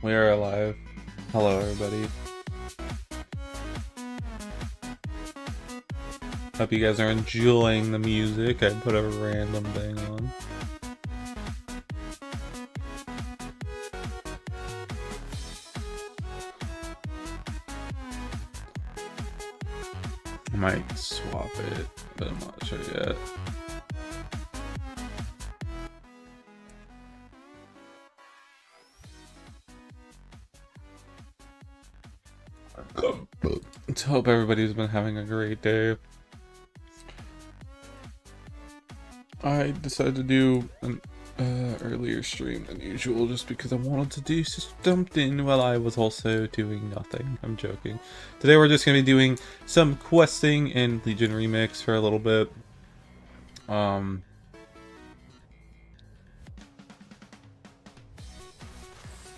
We are alive. Hello, everybody. Hope you guys are enjoying the music. I put a random thing on. I might swap it, but I'm not sure yet. Let's hope everybody's been having a great day. I decided to do an earlier stream than usual just because I wanted to do something while I was also doing nothing. I'm joking. Today we're just going to be doing some questing in Legion Remix for a little bit. And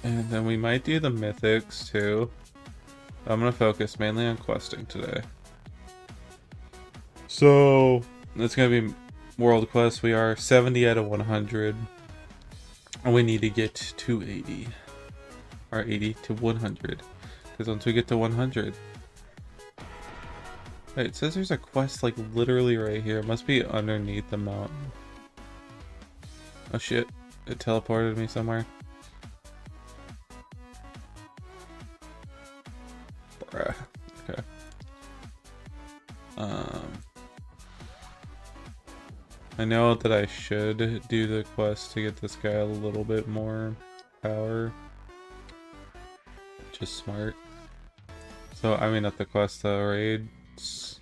then we might do the mythics too. I'm going to focus mainly on questing today. So it's going to be World Quest. We are 70 out of 100. And we need to get to 80. Or 80 to 100. Because once we get to 100... Wait, it says there's a quest like literally right here. It must be underneath the mountain. Oh shit. It teleported me somewhere. Bruh. Okay. I know that I should do the quest to get this guy a little bit more power. Which is smart. So, I mean not the quest, the raids.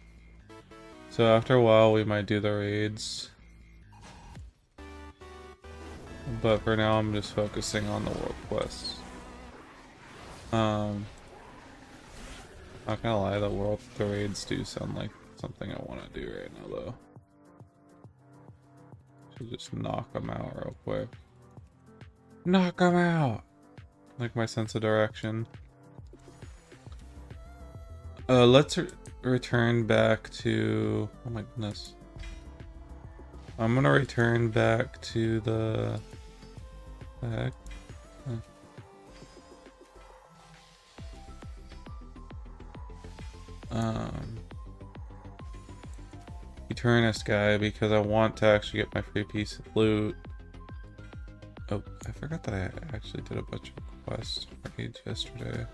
So after a while we might do the raids. But for now I'm just focusing on the world quests. Not gonna lie, the raids do sound like something I want to do right now though. Should just knock them out real quick. Knock them out! Like my sense of direction. Let's return back to... Oh my goodness. I'm gonna return back to the heck? Eternus guy because I want to actually get my free piece of loot. Oh, I forgot that I actually did a bunch of quest raids yesterday.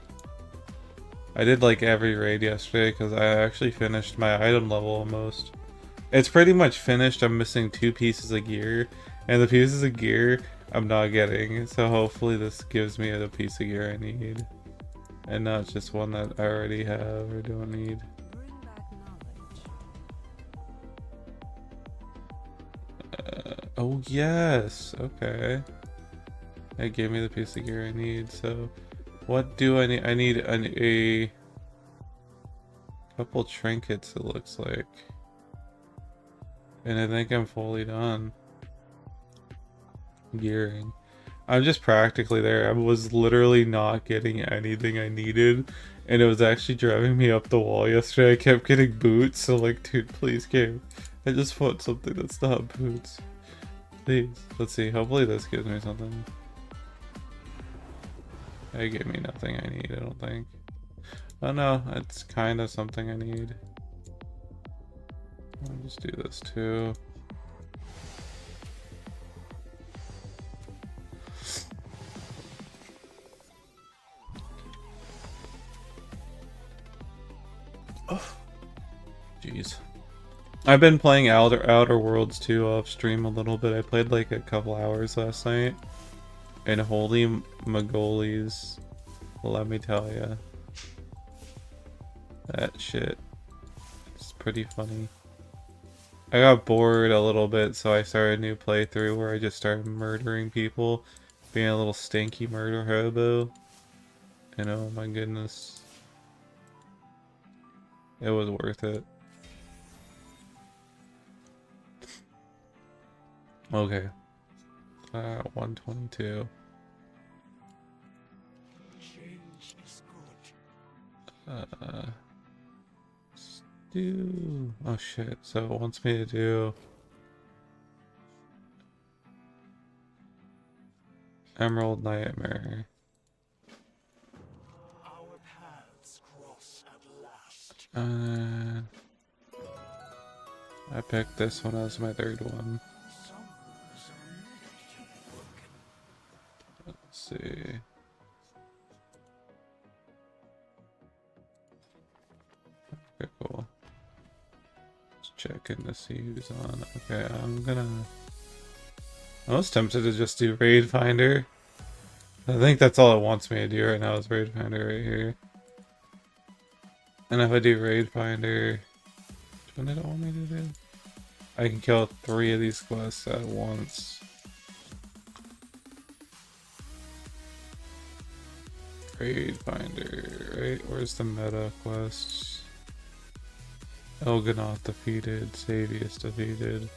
I did like every raid yesterday because I actually finished my item level almost. It's pretty much finished. I'm missing 2 pieces of gear, and the pieces of gear I'm not getting. So hopefully this gives me the piece of gear I need, and not just one that I already have or don't need. Oh yes, okay. It gave me the piece of gear I need, so what do I need? I need a couple trinkets, it looks like. And I think I'm fully done. Gearing. I'm just practically there. I was literally not getting anything I needed, and it was actually driving me up the wall yesterday. I kept getting boots, so like, dude, please game. I just want something that's not boots. Please. Let's see. Hopefully this gives me something. It gave me nothing I need, I don't think. Oh no, it's kind of something I need. I'll just do this too. Oh, jeez. I've been playing Outer Worlds 2 off stream a little bit. I played like a couple hours last night. And holy Mongolis, let me tell ya. That shit is pretty funny. I got bored a little bit, so I started a new playthrough where I just started murdering people. Being a little stinky murder hobo. And oh my goodness. It was worth it. Okay. 122. Let's do... Oh shit, so it wants me to do... Emerald Nightmare. I picked this one as my third one. Let's see. Okay, cool. Just checking to see who's on. Okay, I was tempted to just do Raid Finder. I think that's all it wants me to do right now is Raid Finder right here. And if I do Raid Finder, which one did it want me to do? I can kill 3 of these quests at once. Raid Finder, right? Where's the meta quests? Elganoth defeated, Savius defeated.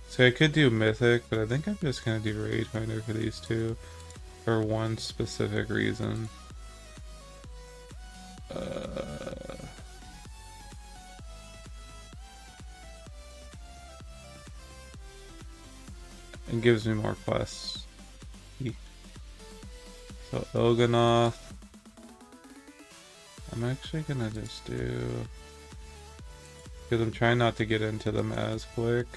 So I could do Mythic, but I think I'm just gonna do Raid Finder for these two. For one specific reason. It gives me more quests. So Elganoth. I'm actually gonna just do, because I'm trying not to get into them as quick,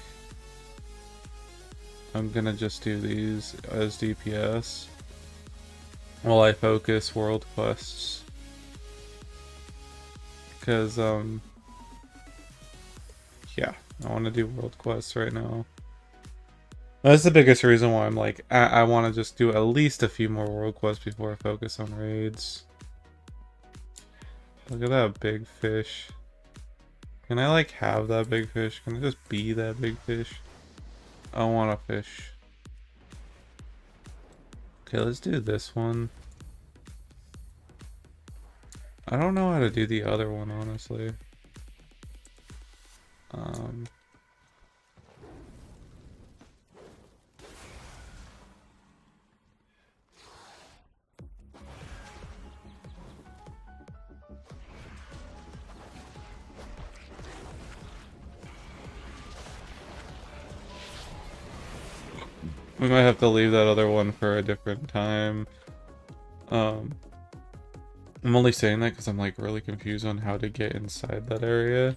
I'm gonna just do these as DPS while I focus world quests. Because yeah, I want to do world quests right now. That's the biggest reason why I'm like, I want to just do at least a few more world quests before I focus on raids. Look at that big fish. Can I like have that big fish? Can I just be that big fish? I want a fish. Okay, let's do this one. I don't know how to do the other one, honestly. We might have to leave that other one for a different time. I'm only saying that because I'm like really confused on how to get inside that area.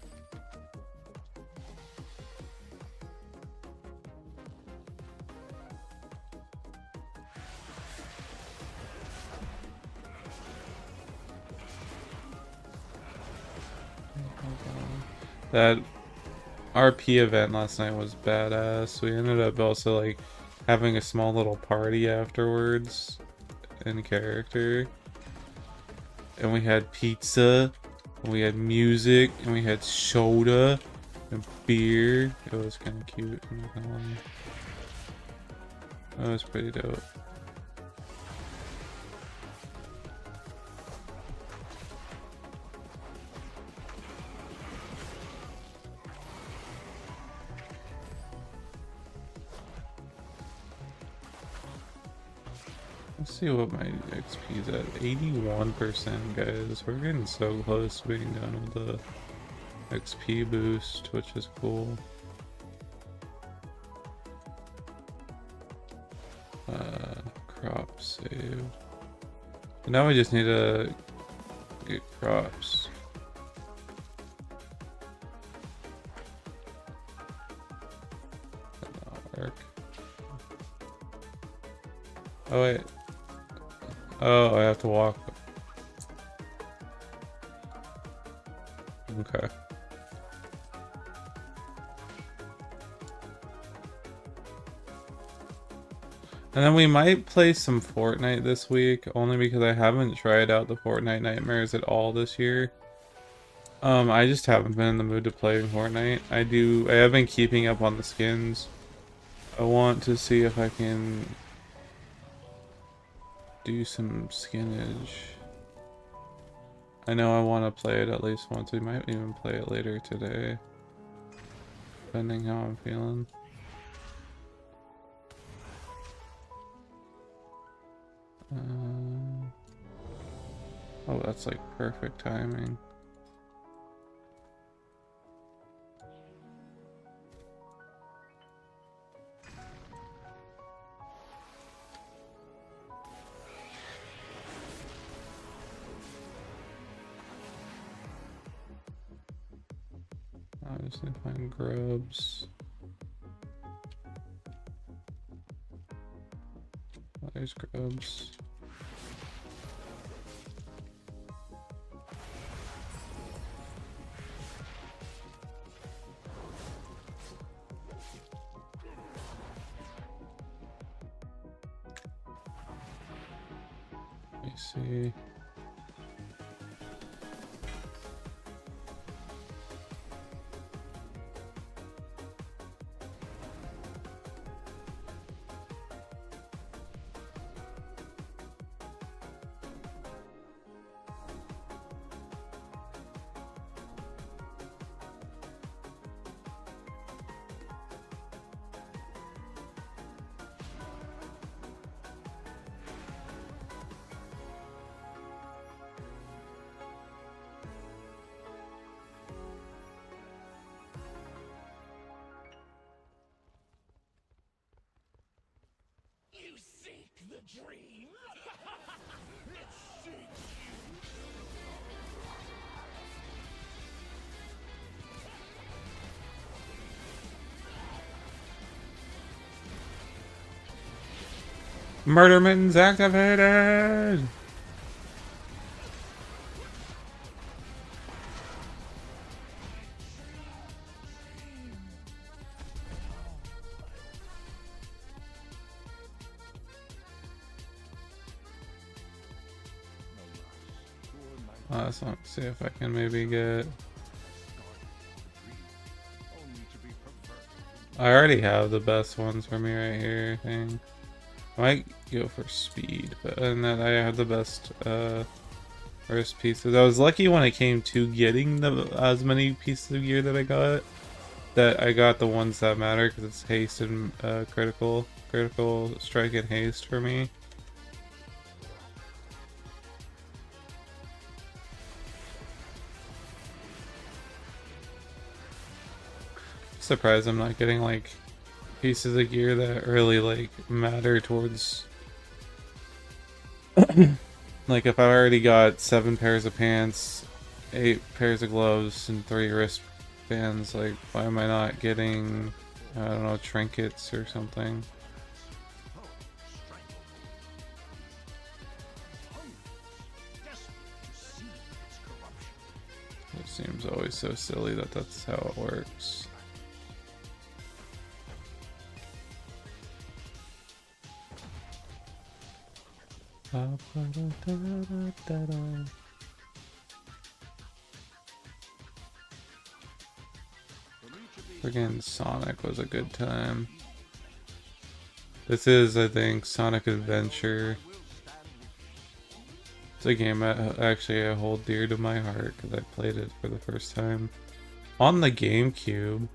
That RP event last night was badass. We ended up also like having a small little party afterwards in character. And we had pizza, and we had music, and we had soda and beer. It was kind of cute, I'm not gonna lie. That was pretty dope. Let's see what my XP is at. 81%, guys. We're getting so close to being done with the XP boost, which is cool. Crop save. And now we just need to get crops. That'll work. Oh wait. Oh, I have to walk. Okay. And then we might play some Fortnite this week, only because I haven't tried out the Fortnite Nightmares at all this year. I just haven't been in the mood to play Fortnite. I have been keeping up on the skins. I want to see if I can do some skinnage. I know I want to play it at least once. We might even play it later today, depending how I'm feeling. Oh, that's like perfect timing. I just need to find grubs. Oh, there's grubs. Let me see. Dream. It suits Murder mittens activated! Let's see if I can maybe get... I already have the best ones for me right here, I think. I might go for speed, but other than that, I have the best first pieces. I was lucky when it came to getting as many pieces of gear that I got the ones that matter, because it's haste and critical strike and haste for me. Surprised I'm not getting like pieces of gear that really like matter towards like if I already got 7 pairs of pants, 8 pairs of gloves, and 3 wristbands, like why am I not getting, I don't know, trinkets or something? It seems always so silly that that's how it works. Friggin' Sonic was a good time. This is, I think, Sonic Adventure. It's a game actually I hold dear to my heart because I played it for the first time on the GameCube.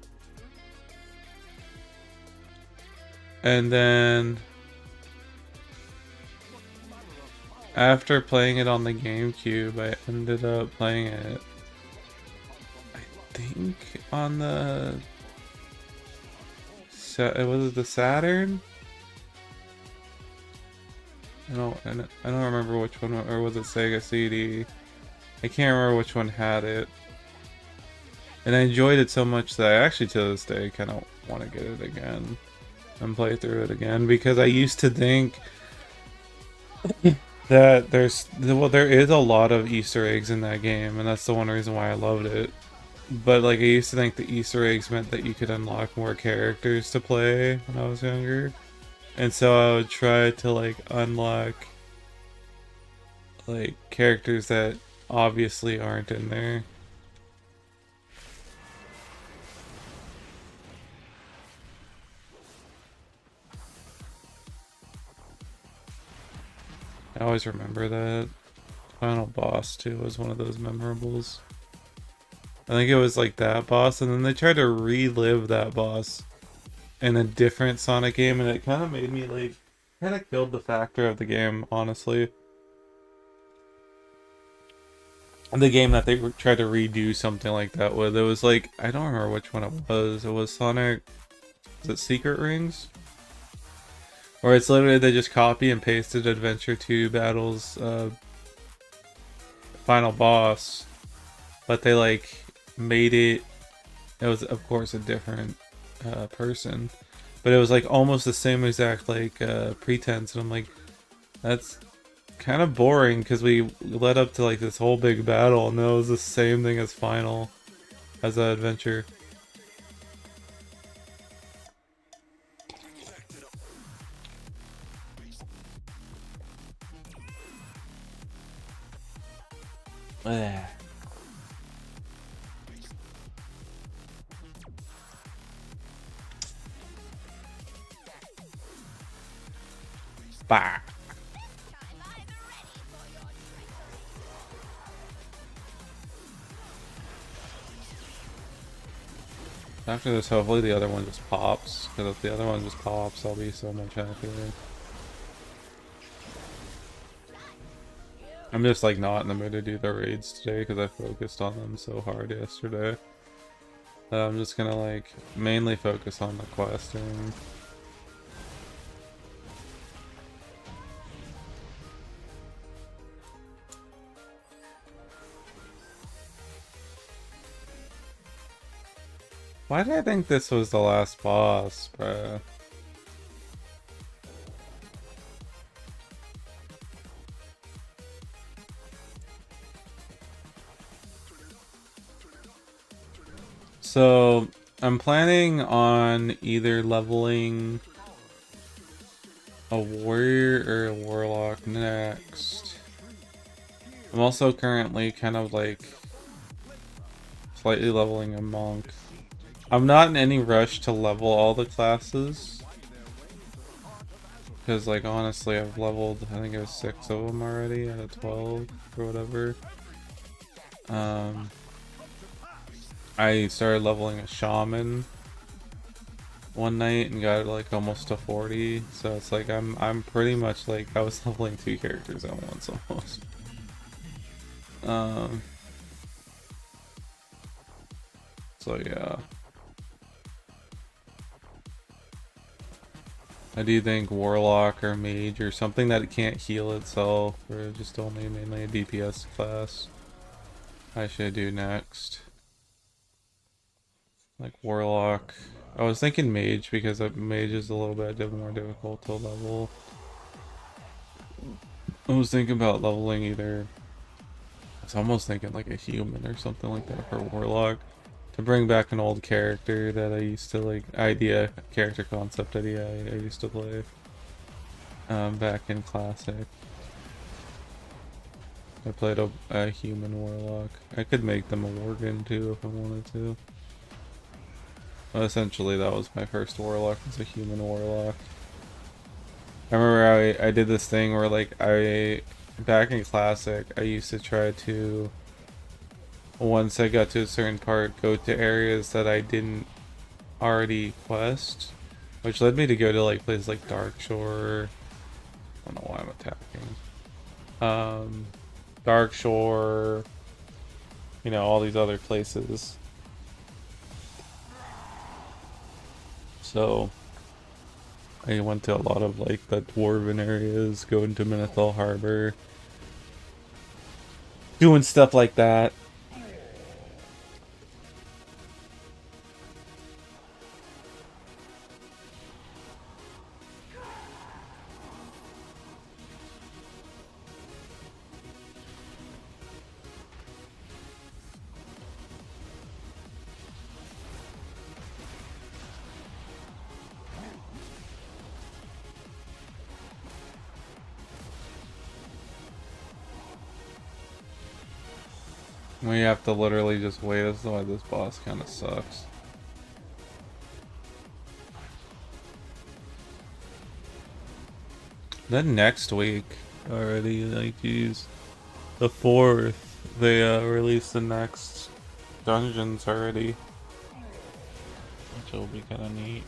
And then after playing it on the GameCube, I ended up playing it, I think, on the... was it the Saturn? I don't remember which one, or was it Sega CD? I can't remember which one had it. And I enjoyed it so much that I actually, to this day, kind of want to get it again and play through it again, because I used to think that there is a lot of Easter eggs in that game, and that's the one reason why I loved it. But like, I used to think the Easter eggs meant that you could unlock more characters to play when I was younger, and so I would try to like unlock like characters that obviously aren't in there. I always remember that. Final boss too was one of those memorables. I think it was like that boss, and then they tried to relive that boss in a different Sonic game, and it kind of made me like, kind of killed the factor of the game, honestly. The game that they tried to redo something like that with, it was like, I don't remember which one it was. It was Sonic, was it Secret Rings? Or it's literally they just copy and pasted Adventure 2 Battles final boss, but they like made it It was, of course, a different person, but it was like almost the same exact like pretense, and I'm like, that's kind of boring because we led up to like this whole big battle, and it was the same thing as final, as an adventure. Ugh. Bah. After this, hopefully the other one just pops, because if the other one just pops, I'll be so much happier. I'm just like not in the mood to do the raids today because I focused on them so hard yesterday. I'm just gonna like mainly focus on the questing. Why did I think this was the last boss, bruh? So, I'm planning on either leveling a warrior or a warlock next. I'm also currently kind of like slightly leveling a monk. I'm not in any rush to level all the classes, because like honestly I've leveled, I think it was 6 of them already out of 12 or whatever. I started leveling a shaman one night and got like almost to 40, so it's like I'm pretty much like I was leveling 2 characters at once almost. So yeah. I do think Warlock or Mage or something that can't heal itself, or just only mainly a DPS class, I should do next. Like Warlock. I was thinking Mage because Mage is a little bit more difficult to level. I was thinking about leveling either. I was almost thinking like a human or something like that for Warlock. To bring back an old character that I used to like, character concept idea I used to play back in Classic. I played a human warlock. I could make them a worgen too if I wanted to. But essentially that was my first warlock, was a human warlock. I remember I did this thing where like back in Classic, I used to try to, once I got to a certain part, go to areas that I didn't already quest, which led me to go to like places like Darkshore. I don't know why I'm attacking. Darkshore, you know, all these other places. So I went to a lot of like the dwarven areas, going to Menethil Harbor, doing stuff like that. We have to literally just wait. That's why this boss kind of sucks. Then next week already, like, geez, the 4th, they release the next dungeons already, which will be kind of neat.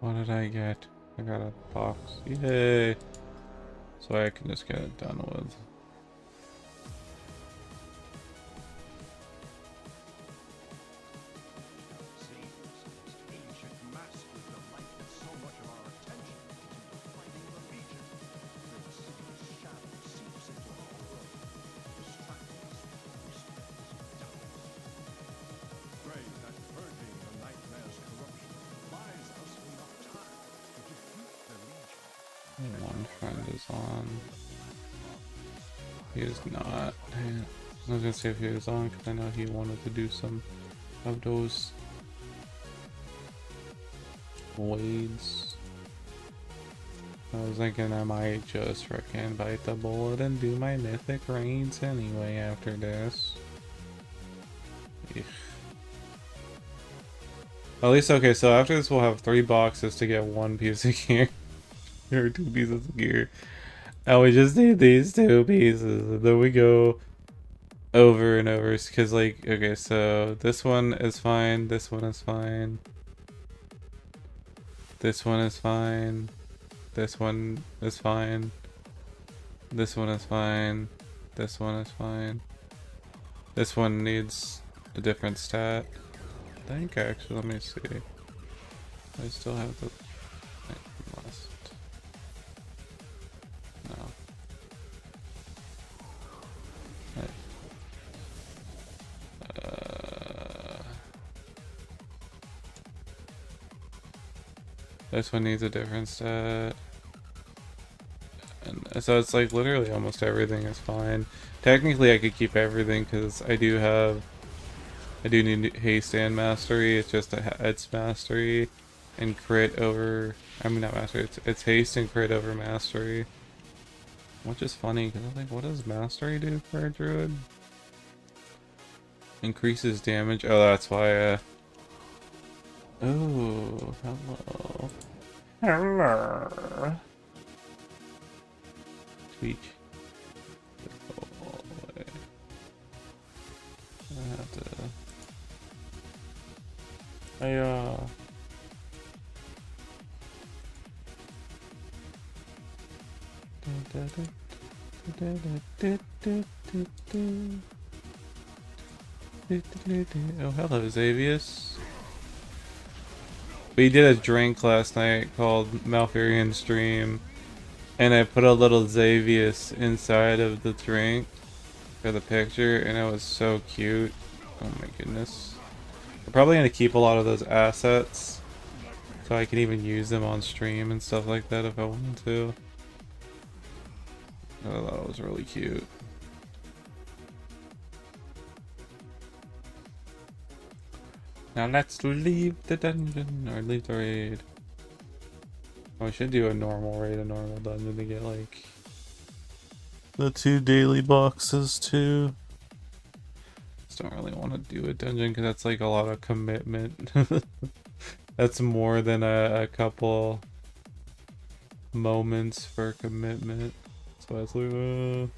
What did I get? I got a box. Yay! So I can just get it done with. One friend is on. He is not. I was gonna say if he was on because I know he wanted to do some of those blades. I was thinking I might just frickin' bite the bullet and do my mythic raids anyway after this. Eek. At least, okay, so after this we'll have 3 boxes to get 1 piece of gear. Or 2 pieces of gear. And we just need these 2 pieces. And then we go over and over. Because, like, okay, so this one is fine. This one is fine. This one is fine. This one is fine. This one is fine. This one is fine. This one needs a different stat. I think actually, let me see. I still have the. I must. No. This one needs a different stat. And so it's like literally almost everything is fine. Technically I could keep everything because I do need haste and mastery. It's just it's mastery and crit over, I mean not mastery, it's haste and crit over mastery. Which is funny because I'm like, what does mastery do for a druid? Increases damage. Oh, that's why oh, hello. Hello. Tweak. I have to. Oh, hello, Xavius. We did a drink last night called Malfurion Stream, and I put a little Xavius inside of the drink for the picture, and it was so cute. Oh my goodness. I'm probably going to keep a lot of those assets, so I can even use them on stream and stuff like that if I wanted to. I thought it was really cute. Now let's leave the dungeon, or leave the raid. Oh, we should do a normal raid, a normal dungeon to get like the 2 daily boxes too. Just don't really want to do a dungeon because that's like a lot of commitment. That's more than a couple moments for commitment. So let's leave.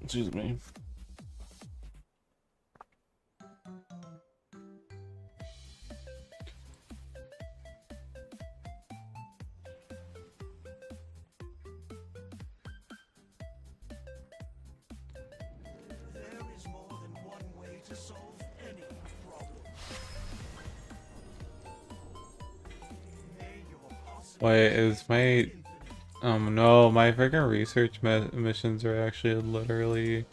Excuse me. There is more than one way to solve any problem. May your Wait, is my... no, my freaking research missions are actually literally...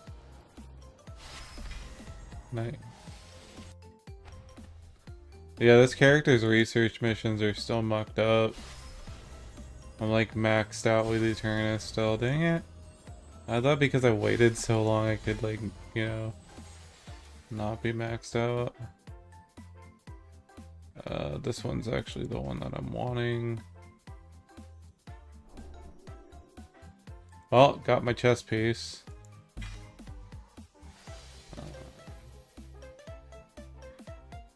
Yeah, this character's research missions are still mucked up. I'm like maxed out with Eternus still. Dang it. I thought because I waited so long I could like, you know, not be maxed out. This one's actually the one that I'm wanting. Oh, got my chest piece.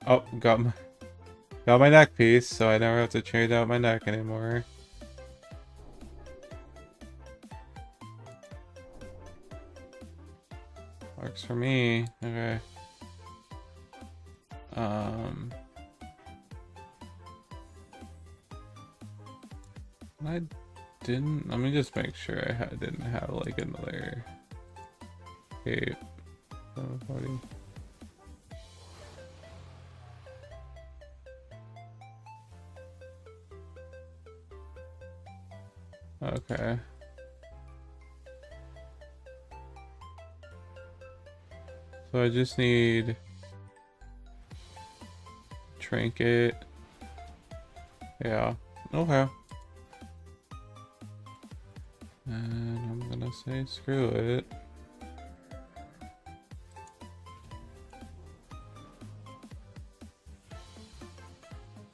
Oh, got my neck piece, so I never have to trade out my neck anymore. Works for me. Okay. I didn't. Let me just make sure I didn't have like another cape. 740. Okay. So I just need trinket. Yeah. Okay. And I'm gonna say screw it.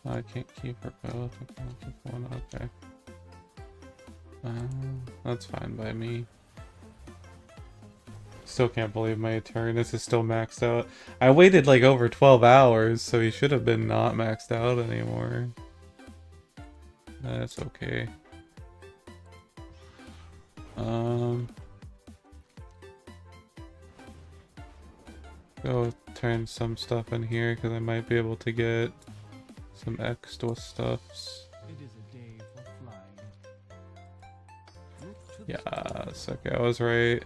I can't keep her both. I can keep one. Okay. That's fine by me. Still can't believe my Eternus is still maxed out. I waited like over 12 hours, so he should have been not maxed out anymore. That's okay. Go turn some stuff in here because I might be able to get some extra stuffs. It is a day for flying. Look to the Yes, okay, I was right.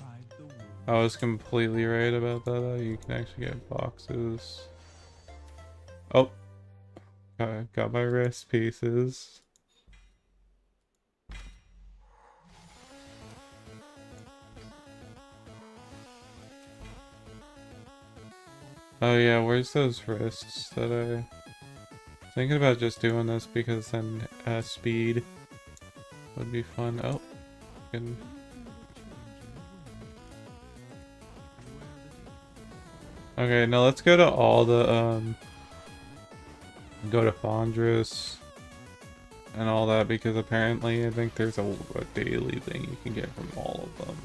ride the wind. I was completely right about that. You can actually get boxes. Oh, got my wrist pieces. Oh yeah, where's those wrists that I... Thinking about just doing this because then speed would be fun. Oh, can... Okay, now let's go to all the go to Fondrus and all that because apparently I think there's a daily thing you can get from all of them.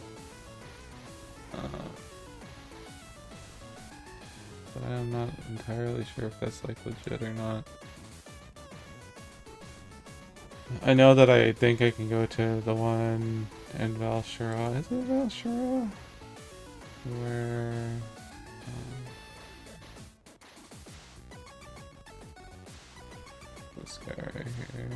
But I'm not entirely sure if that's like legit or not. I know that I think I can go to the one in Valshara. Is it Valshara? Where... this guy right here.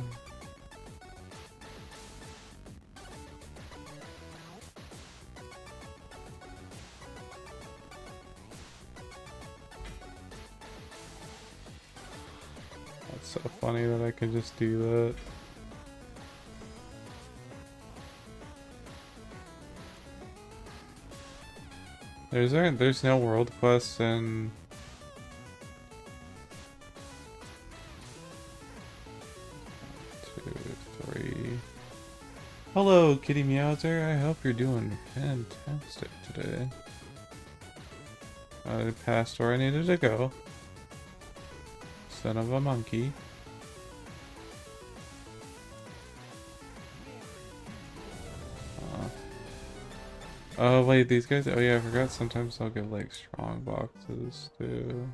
That's so funny that I can just do that. There's no world quests in... Hello, Kitty Meowser. I hope you're doing fantastic today. I passed where I needed to go. Son of a monkey. Oh wait, these guys. Oh yeah, I forgot. Sometimes I'll get like strong boxes too.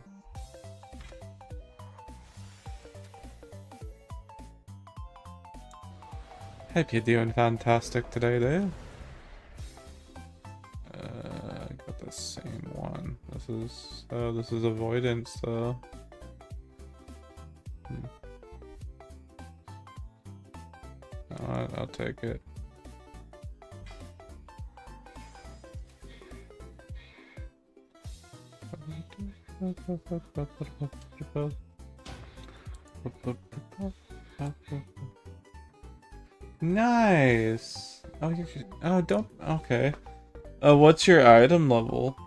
Hope you're doing fantastic today, though. I got the same one. This is avoidance, though. Alright, I'll take it. Nice. Oh, don't. Okay. What's your item level?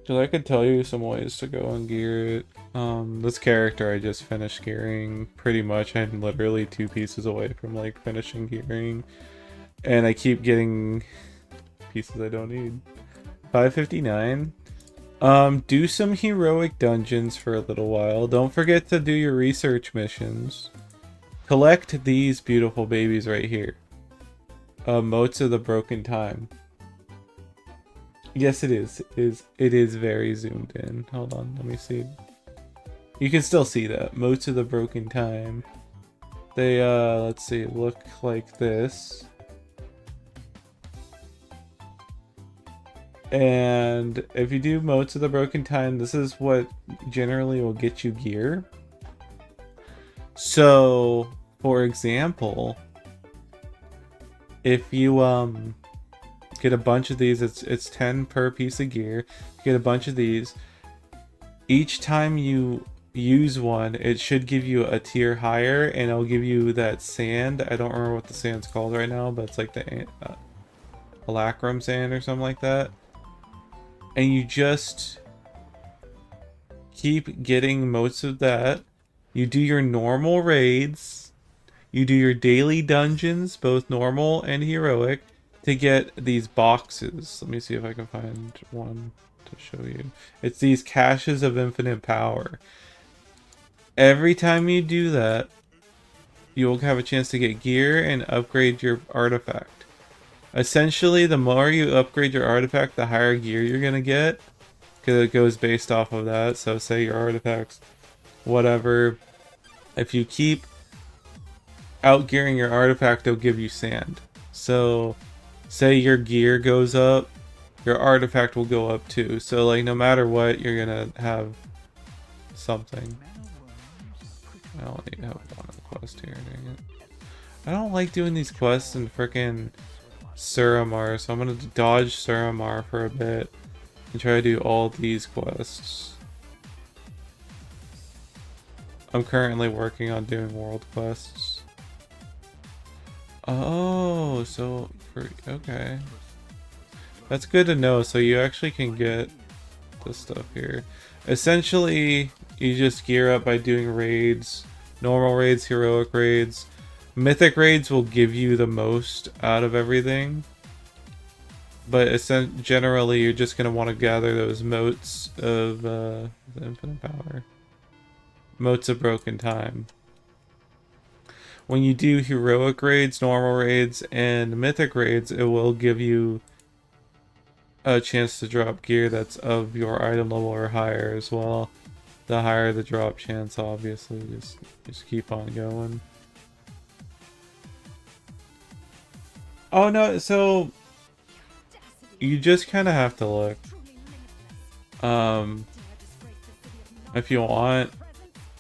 Cause I could tell you some ways to go and gear it. This character I just finished gearing pretty much. I'm literally 2 pieces away from like finishing gearing, and I keep getting pieces I don't need. 559. Do some heroic dungeons for a little while. Don't forget to do your research missions. Collect these beautiful babies right here. Motes of the Broken Time. Yes, it is. It is very zoomed in. Hold on, let me see. You can still see that. Motes of the Broken Time. They, let's see, look like this. And if you do Motes of the Broken Time, this is what generally will get you gear. So, for example, if you get a bunch of these, it's 10 per piece of gear. You get a bunch of these. Each time you use one, it should give you a tier higher, and it'll give you that sand. I don't remember what the sand's called right now, but it's like the alacrum sand or something like that. And you just keep getting most of that. You do your normal raids. You do your daily dungeons, both normal and heroic, to get these boxes. Let me see if I can find one to show you. It's these caches of infinite power. Every time you do that, you'll have a chance to get gear and upgrade your artifact. Essentially, the more you upgrade your artifact, the higher gear you're going to get. Because it goes based off of that. So say your artifacts, whatever. If you keep outgearing your artifact, it'll give you sand. So say your gear goes up, your artifact will go up too. So like no matter what, you're going to have something. I don't need to have one of the quest here, dang it. I don't like doing these quests in frickin' Suramar, so I'm gonna dodge Suramar for a bit and try to do all these quests. I'm currently working on doing world quests. Oh, so okay. That's good to know, so you actually can get this stuff here. Essentially, you just gear up by doing raids, normal raids, heroic raids. Mythic raids will give you the most out of everything. But generally, you're just going to want to gather those motes of the infinite power. Motes of broken time. When you do heroic raids, normal raids, and mythic raids, it will give you a chance to drop gear that's of your item level or higher as well. The higher the drop chance, obviously, just keep on going. Oh no, so you just kind of have to look. If you want,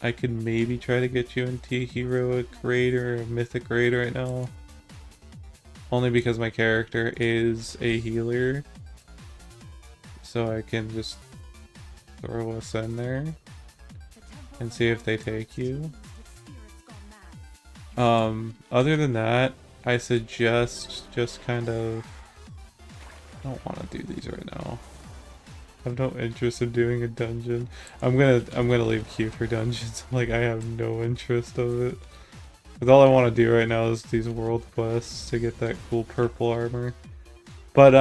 I could maybe try to get you into a heroic raid or a mythic raid right now. Only because my character is a healer. So I can just throw us in there and see if they take you. Other than that, I suggest just kind of... I don't want to do these right now. I have no interest in doing a dungeon. I'm gonna leave Q for dungeons. Like I have no interest of it. Because all I want to do right now is these world quests to get that cool purple armor. But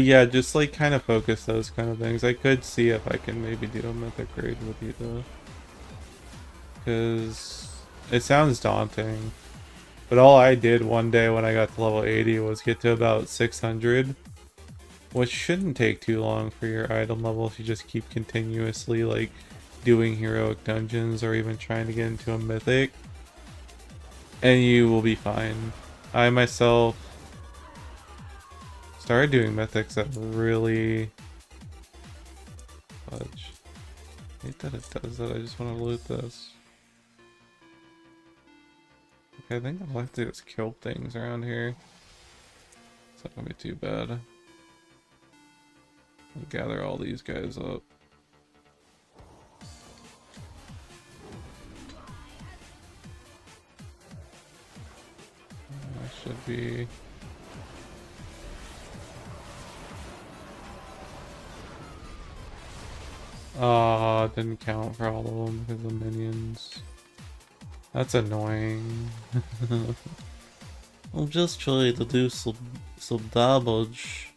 yeah, just like kind of focus those kind of things. I could see if I can maybe do a mythic raid with you though. Because it sounds daunting. But all I did one day when I got to level 80 was get to about 600. Which shouldn't take too long for your item level if you just keep continuously like doing heroic dungeons or even trying to get into a mythic. And you will be fine. I myself started doing mythics that really fudge. I hate that it does that. I just want to loot this. Okay, I think I'll have to just kill things around here. It's not gonna be too bad. I'll gather all these guys up. That should be... Ah, didn't count for all of them because of minions. That's annoying. I'm just trying to do some damage.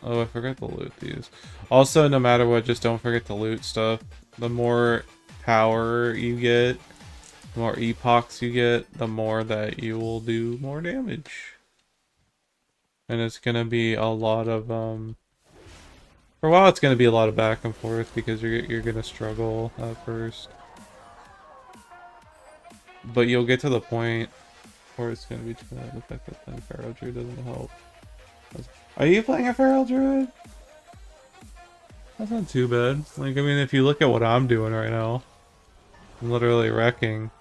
Oh, I forgot to loot these. Also, no matter what, just don't forget to loot stuff. The more power you get, the more epochs you get, the more that you will do more damage. And it's gonna be a lot of for a while it's gonna be a lot of back and forth because you're gonna struggle at first. But you'll get to the point where it's gonna be too bad. The fact that then Feral Druid doesn't help. Are you playing a Feral Druid? That's not too bad. Like, I mean, if you look at what I'm doing right now, I'm literally wrecking.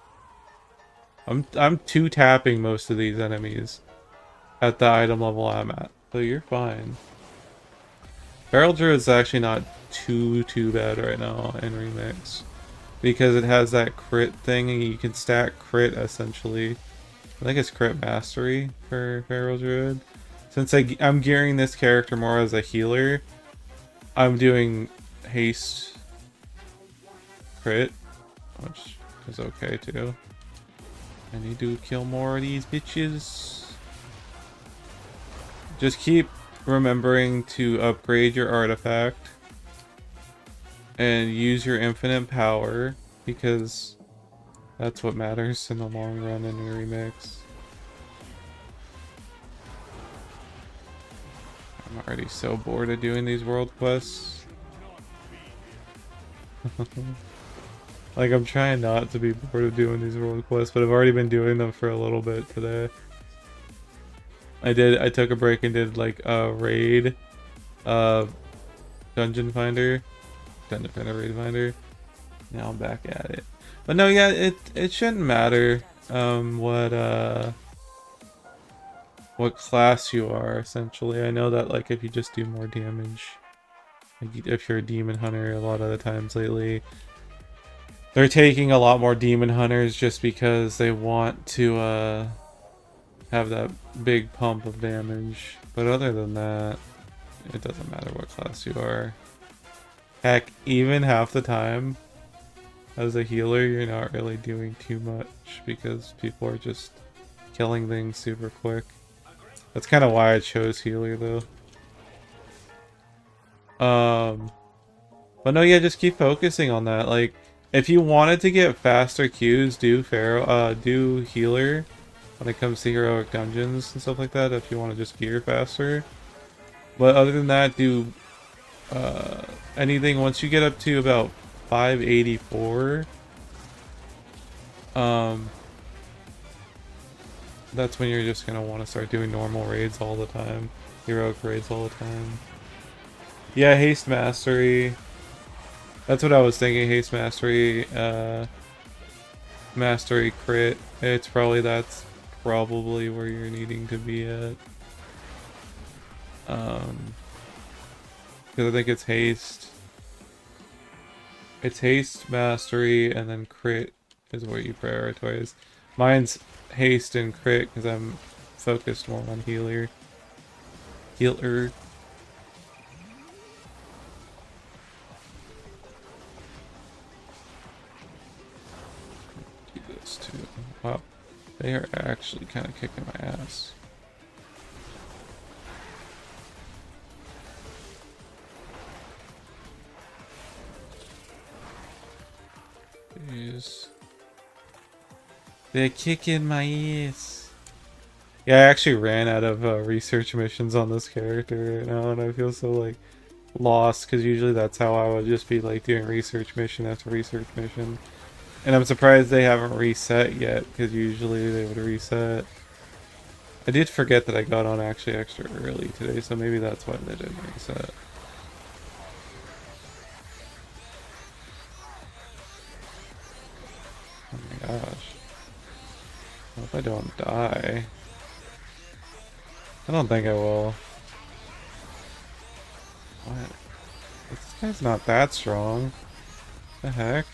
I'm two tapping most of these enemies at the item level I'm at, so you're fine. Feral Druid is actually not too bad right now in Remix because it has that crit thing and you can stack crit essentially. I think it's crit mastery for Feral Druid. Since I'm gearing this character more as a healer, I'm doing haste crit, which is okay too. I need to kill more of these bitches. Just keep remembering to upgrade your artifact and use your infinite power because that's what matters in the long run in a remix. I'm already so bored of doing these world quests. Like, I'm trying not to be bored of doing these world quests, but I've already been doing them for a little bit today. I took a break and did like a raid, Dungeon Finder raid finder. Now I'm back at it. But no, yeah, it shouldn't matter what class you are essentially. I know that like if you just do more damage, like if you're a demon hunter, a lot of the times lately they're taking a lot more demon hunters just because they want to have that big pump of damage. But other than that, it doesn't matter what class you are. Heck, even half the time as a healer, you're not really doing too much because people are just killing things super quick. That's kind of why I chose healer though. But no, yeah, just keep focusing on that. Like, if you wanted to get faster queues, do healer when it comes to heroic dungeons and stuff like that. If you want to just gear faster, but other than that, do anything once you get up to about 584. That's when you're just gonna want to start doing normal raids all the time, heroic raids all the time. Yeah, haste mastery. That's what I was thinking. Haste mastery, mastery crit. That's probably where you're needing to be at. Because I think it's haste. It's haste, mastery, and then crit is what you prioritize. Mine's haste and crit because I'm focused more on healer. Healer. Do this too. Wow, they are actually kind of kicking my ass. Jeez. They're kicking my ass. Yeah, I actually ran out of research missions on this character right now, and I feel so like lost because usually that's how I would just be like doing research mission after research mission. And I'm surprised they haven't reset yet because usually they would reset. I did forget that I got on actually extra early today, so maybe that's why they didn't reset. Oh my gosh. I hope I don't die. I don't think I will. What? This guy's not that strong. The heck?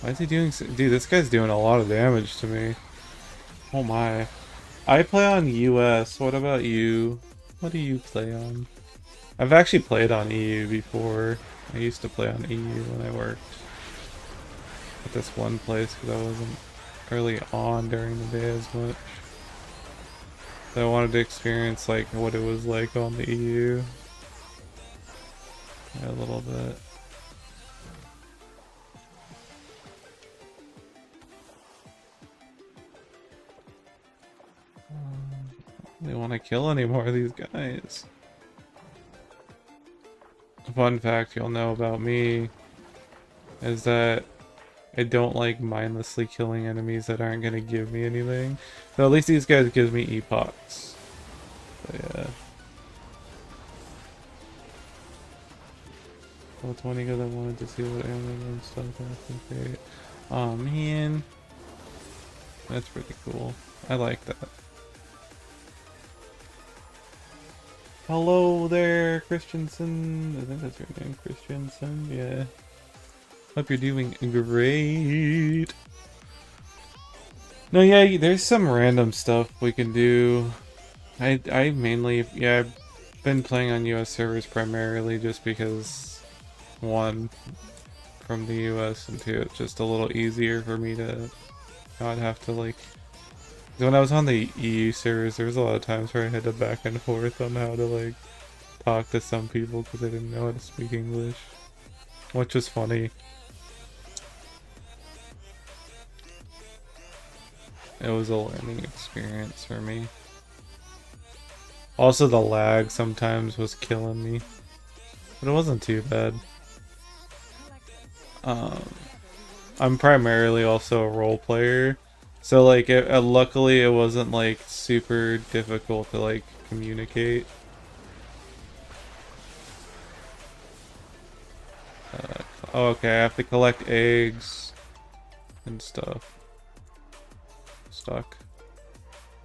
Why is he doing so— Dude, this guy's doing a lot of damage to me. Oh my. I play on US. What about you? What do you play on? I've actually played on EU before. I used to play on EU when I worked at this one place because I wasn't early on during the day as much. So I wanted to experience like what it was like on the EU. Yeah, a little bit. I don't want to kill any more of these guys. Fun fact you'll know about me is that I don't like mindlessly killing enemies that aren't gonna give me anything. So at least these guys gives me epochs. So yeah. Well, 20 because I wanted to see what animals and stuff I can create. Oh man. That's pretty cool. I like that. Hello there, Christensen. I think that's your name, Christensen. Yeah. Hope you're doing great. No, yeah, there's some random stuff we can do. I mainly, yeah, I've been playing on US servers primarily just because, one, from the US, and two, it's just a little easier for me to not have to, like... 'Cause when I was on the EU servers, there was a lot of times where I had to back and forth on how to, like, talk to some people because I didn't know how to speak English. Which was funny. It was a learning experience for me. Also, the lag sometimes was killing me. But it wasn't too bad. I'm primarily also a role player. So, like, luckily it wasn't, like, super difficult to, like, communicate. Oh, okay, I have to collect eggs and stuff. Stuck.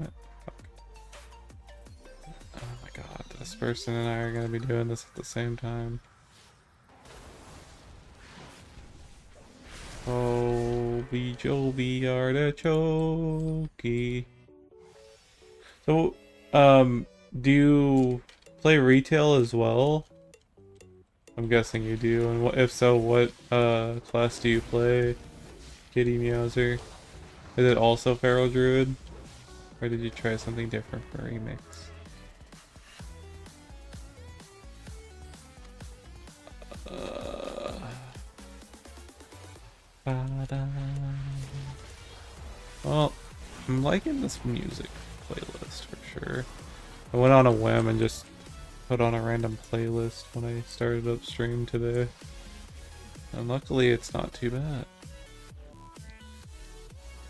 Oh my god, this person and I are gonna be doing this at the same time. Oh, Joby artichoke. So, do you play retail as well? I'm guessing you do. And if so, what class do you play? Kitty Meowser. Is it also Feral Druid? Or did you try something different for Remix? Well, I'm liking this music playlist for sure. I went on a whim and just put on a random playlist when I started up stream today. And luckily it's not too bad.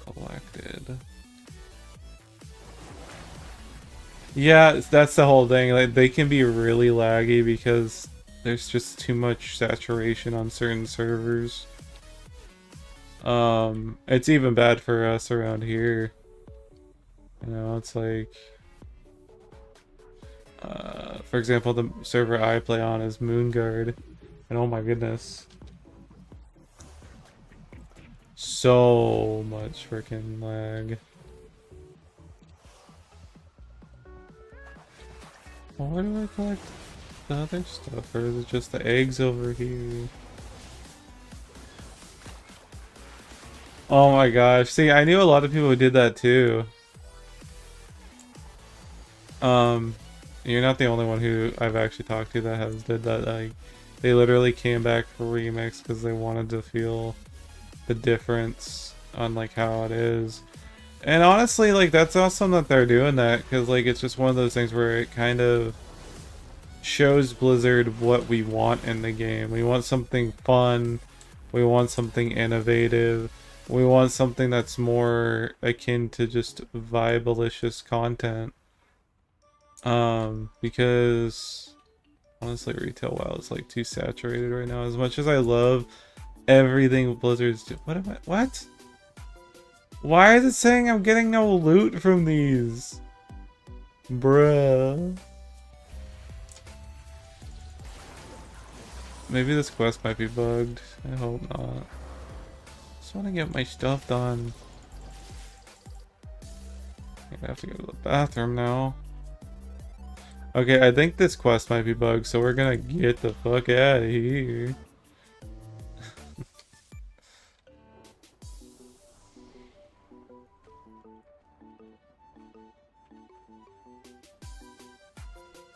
Collected. Yeah, that's the whole thing. Like, they can be really laggy because there's just too much saturation on certain servers. It's even bad for us around here. You know, it's like, for example, the server I play on is Moonguard, and oh my goodness, so much freaking lag. Why do I collect the other stuff, or is it just the eggs over here? Oh my gosh, see, I knew a lot of people who did that too. You're not the only one who I've actually talked to that has did that. Like, they literally came back for Remix because they wanted to feel the difference on, like, how it is. And honestly, like, that's awesome that they're doing that, because, like, it's just one of those things where it kind of shows Blizzard what we want in the game. We want something fun. We want something innovative. We want something that's more akin to just vibe-alicious content. Because honestly, retail WoW is like too saturated right now. As much as I love everything Blizzard's do. What? Why is it saying I'm getting no loot from these? Bruh. Maybe this quest might be bugged. I hope not. Just want to get my stuff done. I have to go to the bathroom now. Okay, I think this quest might be bugged, so we're gonna get the fuck out of here.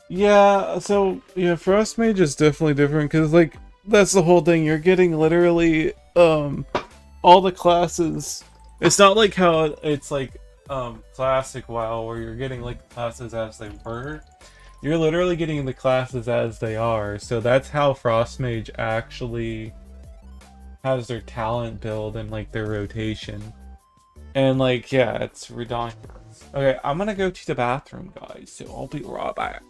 Yeah, so, yeah, Frost Mage is definitely different, because, like, that's the whole thing. You're getting literally, all the classes. It's not like how it's, like, classic WoW, where you're getting, like, classes as they were. You're literally getting the classes as they are, so that's how Frost Mage actually has their talent build and like their rotation. And like, yeah, it's ridiculous. Okay, I'm gonna go to the bathroom, guys, so I'll be right back.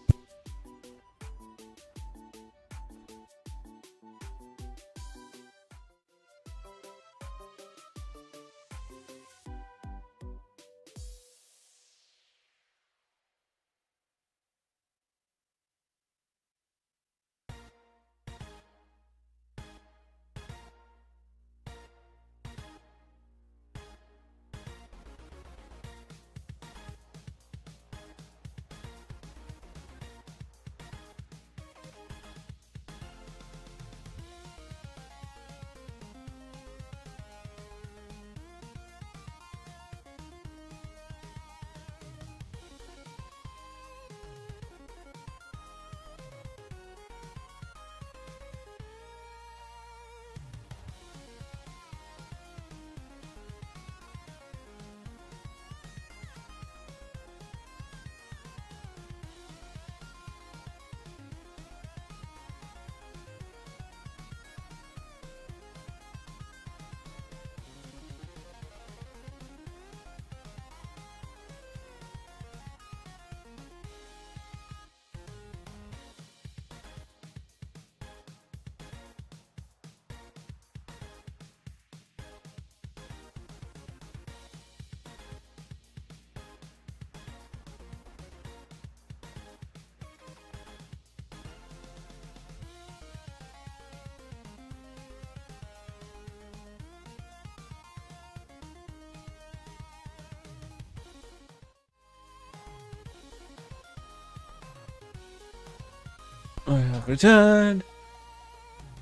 I have returned.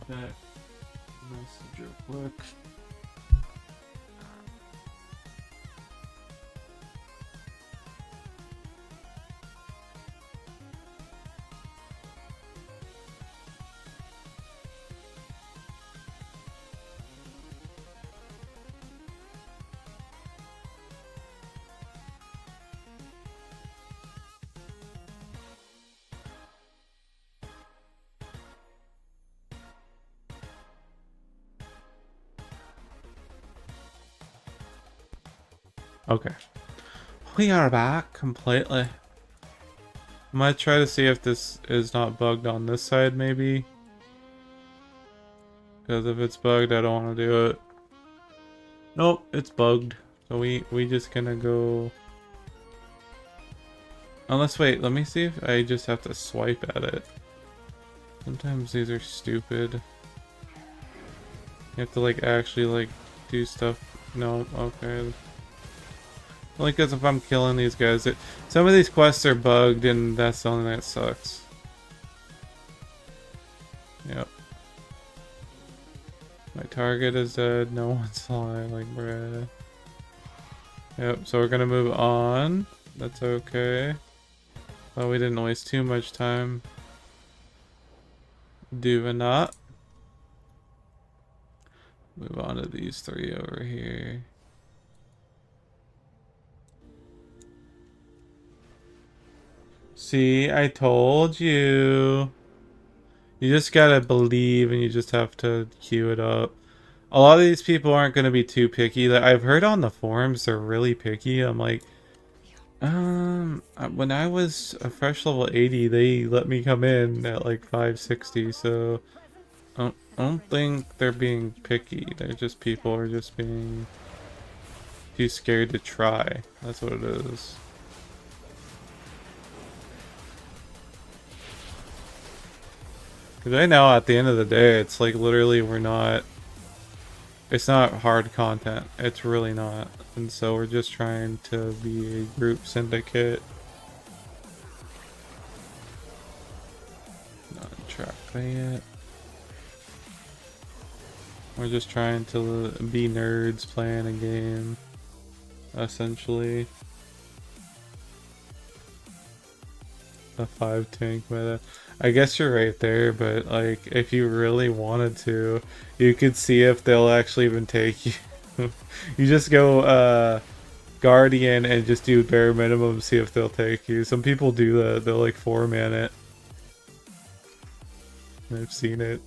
That message real quick. Okay. We are back completely. I might try to see if this is not bugged on this side, maybe. Because if it's bugged, I don't want to do it. Nope, it's bugged. So we just gonna go... Unless, wait, let me see if I just have to swipe at it. Sometimes these are stupid. You have to, like, actually, like, do stuff. No, okay. Only because if I'm killing these guys, some of these quests are bugged, and that's the only thing that sucks. Yep. My target is dead. No one's alive. Like, bruh. Yep. So we're gonna move on. That's okay. Well, we didn't waste too much time doing that. Move on to these three over here. See, I told you. You just gotta believe and you just have to queue it up. A lot of these people aren't gonna be too picky. Like, I've heard on the forums they're really picky. I'm like, when I was a fresh level 80, they let me come in at like 560, so I don't think they're being picky. They're just people are just being too scared to try. That's what it is. Because I know at the end of the day, it's like literally it's not hard content. It's really not. And so we're just trying to be a group syndicate. Not track that yet. We're just trying to be nerds playing a game, essentially. The 5 tank meta. I guess you're right there, but like if you really wanted to, you could see if they'll actually even take you. You just go Guardian and just do bare minimum, see if they'll take you. Some people do that, they'll like 4-man it. I've seen it.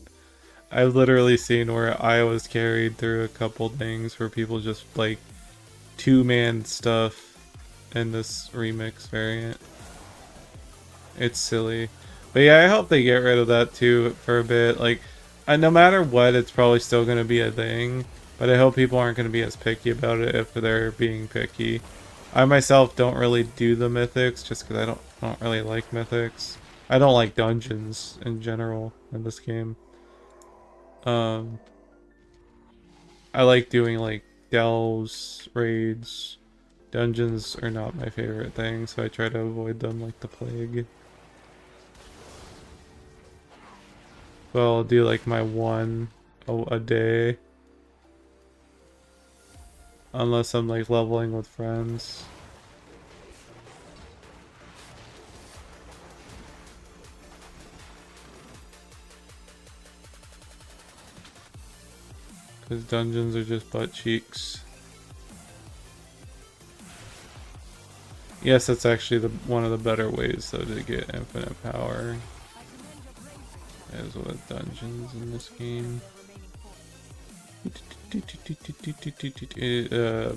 I've literally seen where I was carried through a couple things where people just like two-man stuff in this remix variant. It's silly. But yeah, I hope they get rid of that too for a bit. Like, no matter what, it's probably still going to be a thing. But I hope people aren't going to be as picky about it if they're being picky. I myself don't really do the mythics just because I don't really like mythics. I don't like dungeons in general in this game. I like doing like delves, raids. Dungeons are not my favorite thing, so I try to avoid them like the plague. Well, I'll do like my one a day. Unless I'm like leveling with friends. Because dungeons are just butt cheeks. Yes, that's actually one of the better ways though to get infinite power. Is with dungeons in this game.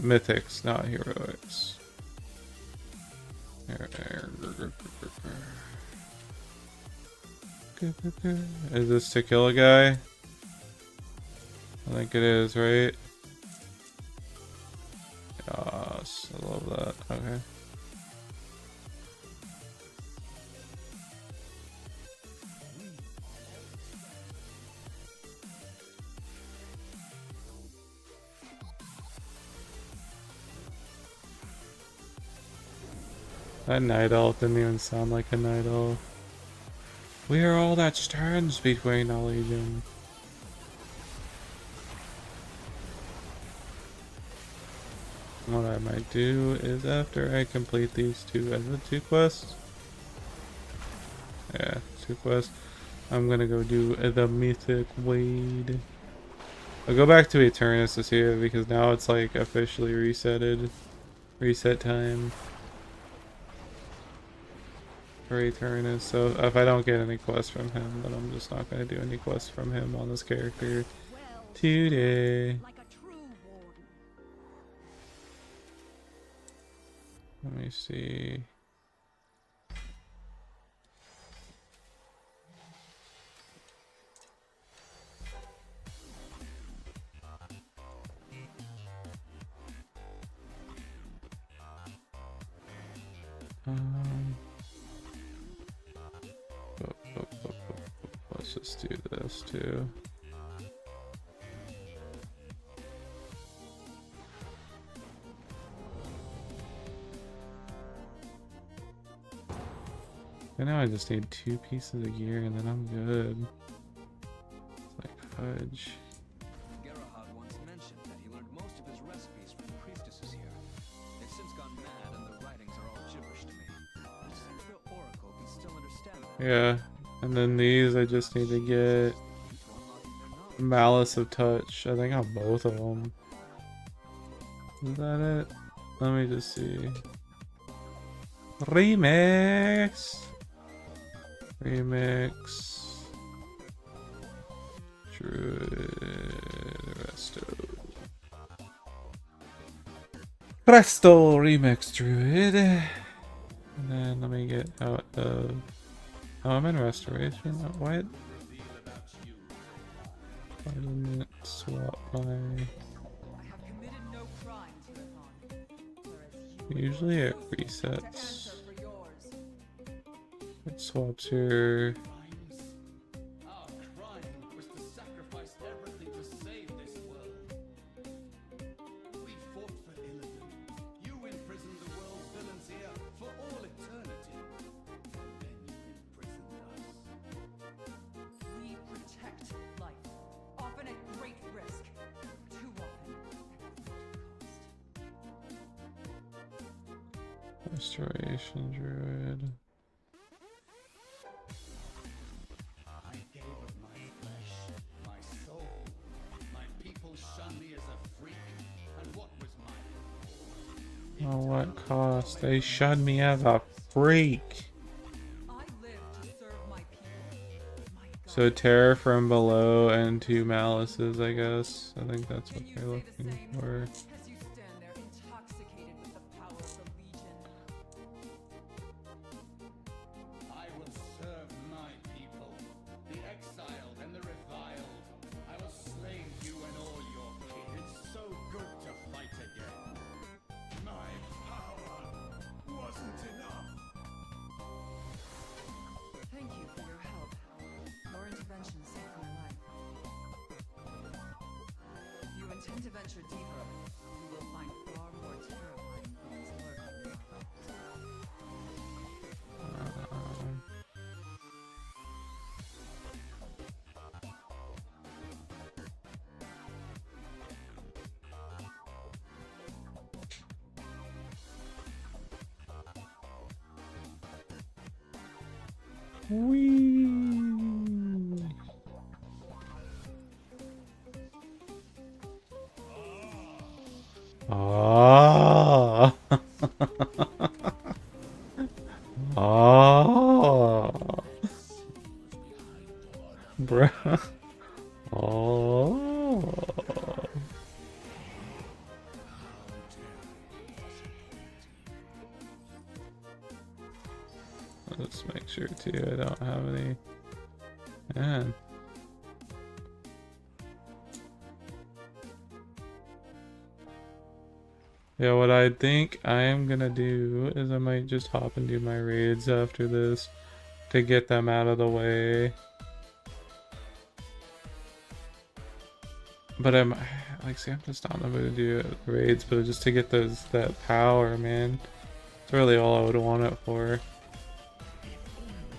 Mythics, not heroics. Is this to kill a guy? I think it is, right? Yes, I love that. Okay. That night elf didn't even sound like a night elf. We are all that stands between the legion. What I might do is after I complete these two quests. Yeah, 2 quests. I'm gonna go do the mythic wade. I'll go back to Eternus this year because now it's like officially resetted. Reset time. For Eternus, so if I don't get any quests from him, then I'm just not going to do any quests from him on this character today. Let me see. Let's just do this too. And now I just need 2 pieces of gear and then I'm good. It's like fudge. Gerahad once mentioned that he learned most of his recipes from priestesses here. They've since gone mad and their writings are all gibberish to me. It seems the Oracle can still understand them. Yeah, and then these I just need to get Malice of Touch. I think I have both of them. Is that it? Let me just see. Remix! Remix. Druid. Presto Remix Druid. And then let me get out of... Oh, I'm in Restoration. What? I didn't swap my... Usually it resets. It swaps your... Our crime was to sacrifice everything to save this world. We fought for Illidan. You imprisoned the world's villains here for all eternity. Then you imprisoned us. We protect life, often at great risk. Too often at great cost. Restoration Druid. I gave of my flesh, my soul. My people shunned me as a freak. And what was my reward? Oh, what cost? They shunned me as a freak. I live to serve my people. My God. So terror from below and 2 malices, I guess. I think that's what they're looking for. As you stand there intoxicated with the power of the Legion. I will serve my people, the exiled and the reviled. I will slay you and all your kin. It's so good to fight again. My power wasn't enough. Thank you for your help. Your intervention saved my life. If you intend to venture deeper, you will find far more terrifying things lurking in our Um, Whee! Ah! Ah! Bruh. Oh. Let's make sure too I don't have any. Man. Yeah, what I think I am gonna do is I might just hop and do my raids after this to get them out of the way. But I'm like, see, I'm just not in the mood to do raids, but just to get that power, man. That's really all I would want it for.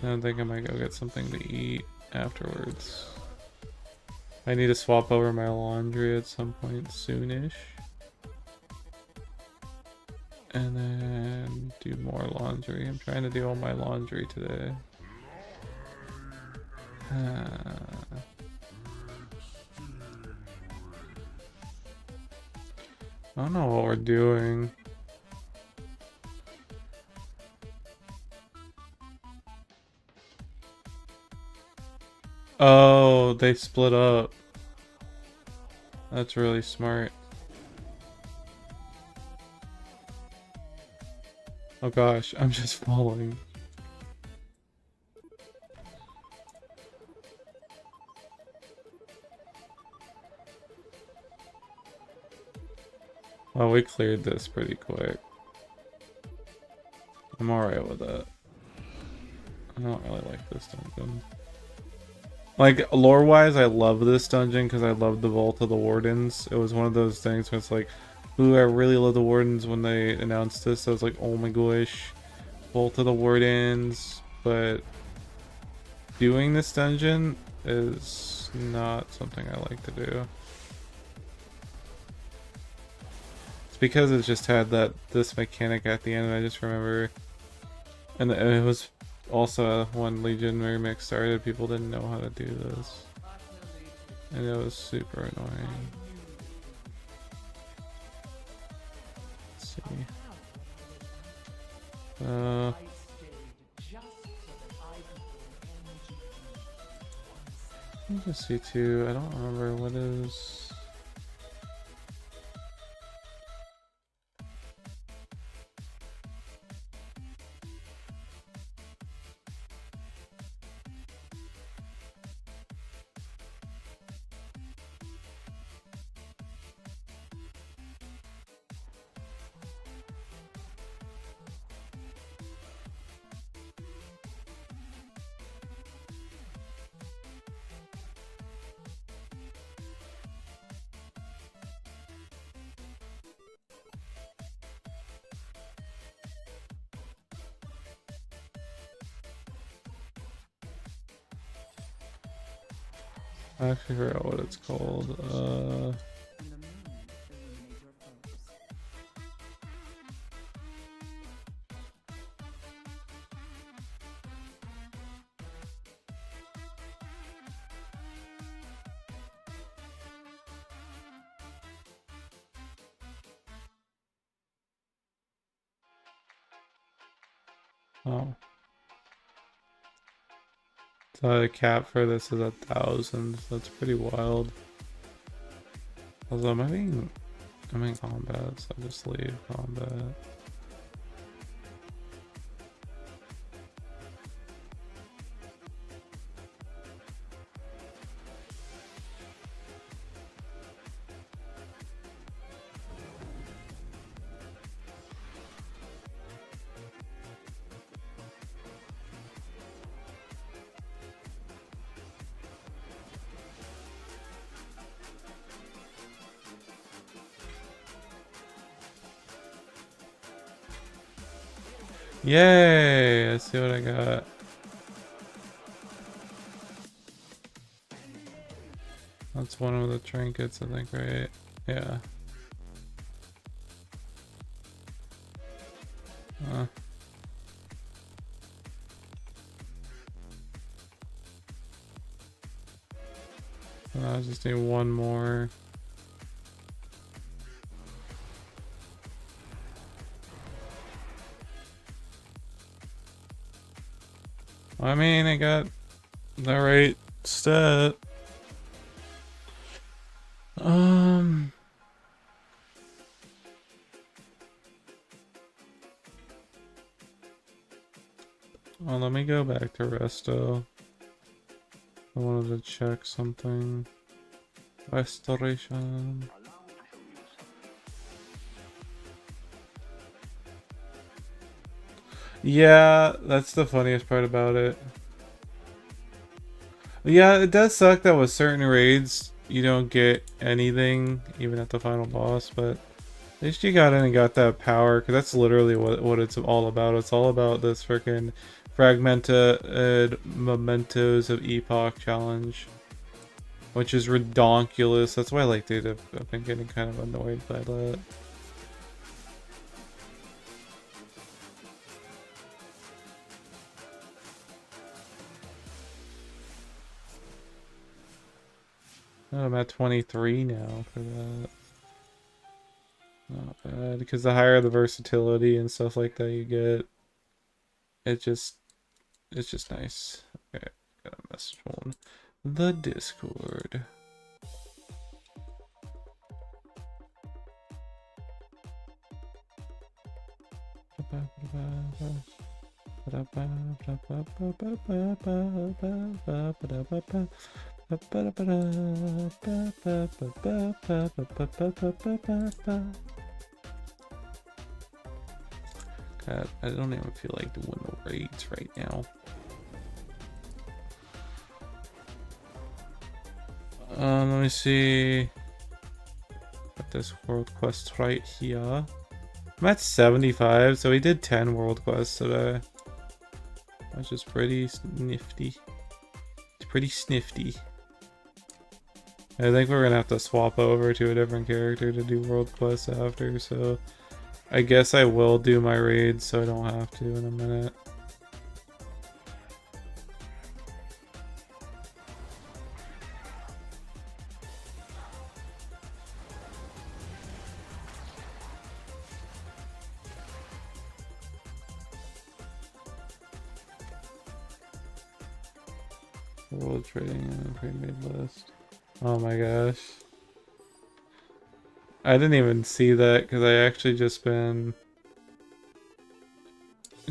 I don't think I might go get something to eat afterwards. I need to swap over my laundry at some point soonish. And then do more laundry. I'm trying to do all my laundry today. I don't know what we're doing. Oh, they split up. That's really smart. Oh gosh, I'm just falling. Well, we cleared this pretty quick. I'm alright with that. I don't really like this dungeon. Like, lore-wise, I love this dungeon because I love the Vault of the Wardens. It was one of those things where it's like, ooh, I really love the Wardens when they announced this. I was like, oh my gosh, Vault of the Wardens. But doing this dungeon is not something I like to do. It's because it just had this mechanic at the end, and I just remember, and it was also when Legion Remix started, people didn't know how to do this, and it was super annoying. Let's see. Let me just see too. I don't remember what is. I actually forgot what it's called. Oh. The cap for this is 1,000, so that's pretty wild. Although I'm in combat, so I'll just leave combat. Yay! Let's see what I got. That's one of the trinkets, I think, right? Yeah. I just need one more. I mean, I got the right stat. Well, let me go back to Resto. I wanted to check something. Restoration. Yeah, that's the funniest part about it. Yeah, it does suck that with certain raids you don't get anything, even at the final boss, but at least you got in and got that power, because that's literally what it's all about. It's all about this freaking fragmented mementos of epoch challenge, which is redonkulous. That's why, like, dude, I've been getting kind of annoyed by that. Oh, I'm at 23 now for that. Not bad, because the higher the versatility and stuff like that you get, it's just nice. Okay, got a message on the Discord. God, I don't even feel like doing the raids right now. Let me see. Got this world quest right here. I'm at 75, so we did 10 world quests today. Which is pretty nifty. It's pretty snifty. I think we're gonna have to swap over to a different character to do world quests after, so I guess I will do my raids so I don't have to in a minute. World trading and pre-made list. Oh my gosh. I didn't even see that because I actually just been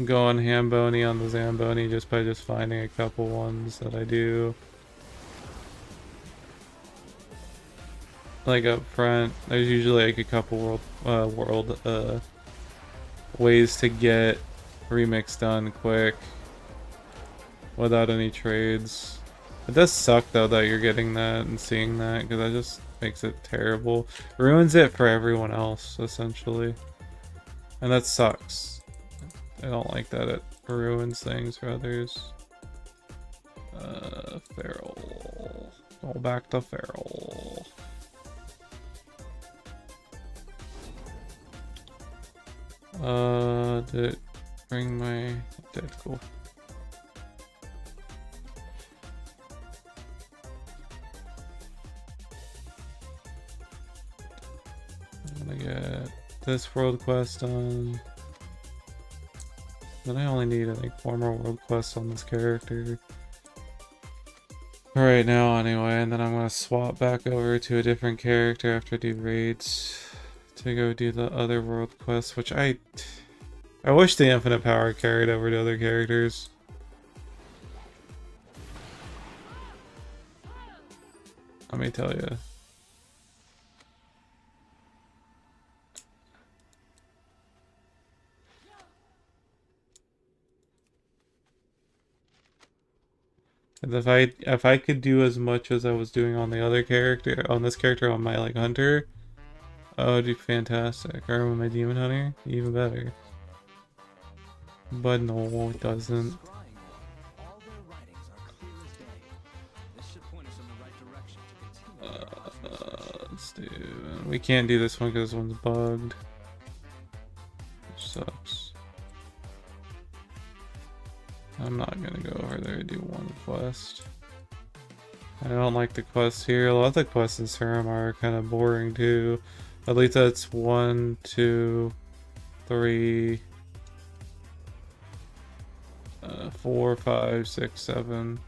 going hambony on the Zamboni just by just finding a couple ones that I do. Like up front, there's usually like a couple world ways to get remix done quick without any trades. It does suck though that you're getting that and seeing that, because that just makes it terrible. Ruins it for everyone else, essentially. And that sucks. I don't like that it ruins things for others. Feral. Go back to Feral. Did it bring my... Did, cool. Get this world quest done. Then I only need like 4 more world quests on this character. For right now anyway, and then I'm gonna swap back over to a different character after I do raids to go do the other world quests, which I wish the infinite power carried over to other characters. Let me tell you. If I could do as much as I was doing on the other character, on this character, on my like hunter, oh, it'd be fantastic. Or with my demon hunter, even better. But no, it doesn't. All their writings are clear as day. This should point us in the right direction to continue. Let's do. We can't do this one because this one's bugged, which sucks. I'm not gonna go over there and do one quest. I don't like the quests here. A lot of the quests in Serum are kind of boring too. At least that's 1, 2, 3, 4, 5, 6, 7.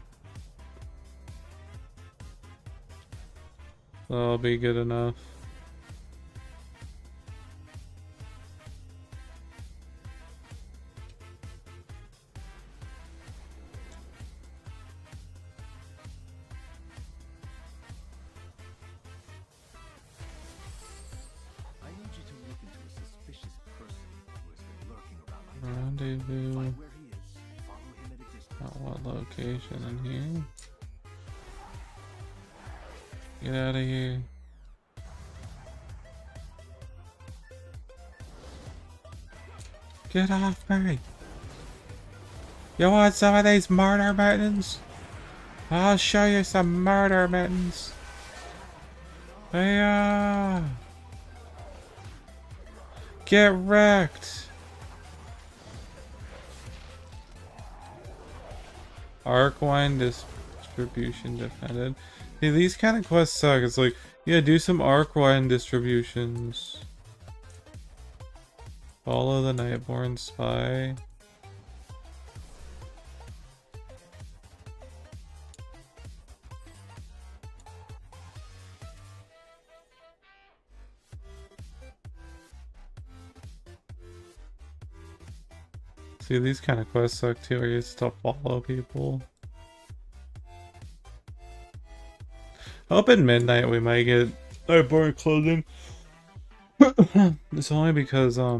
That'll be good enough. I need you to look into a suspicious person who has been lurking around my town. Rendezvous. Find where he is. Follow him at a distance. At what location in here? Get out of here. Get off me! You want some of these murder mittens? I'll show you some murder mittens. Yeah. Get wrecked. Arcwine distribution defended. See, these kind of quests suck. It's like, yeah, do some Arcwine distributions. Follow the Nightborn Spy. See, these kind of quests suck too, where you just have to follow people. I hope at midnight we might get Nightborn clothing. It's only because, I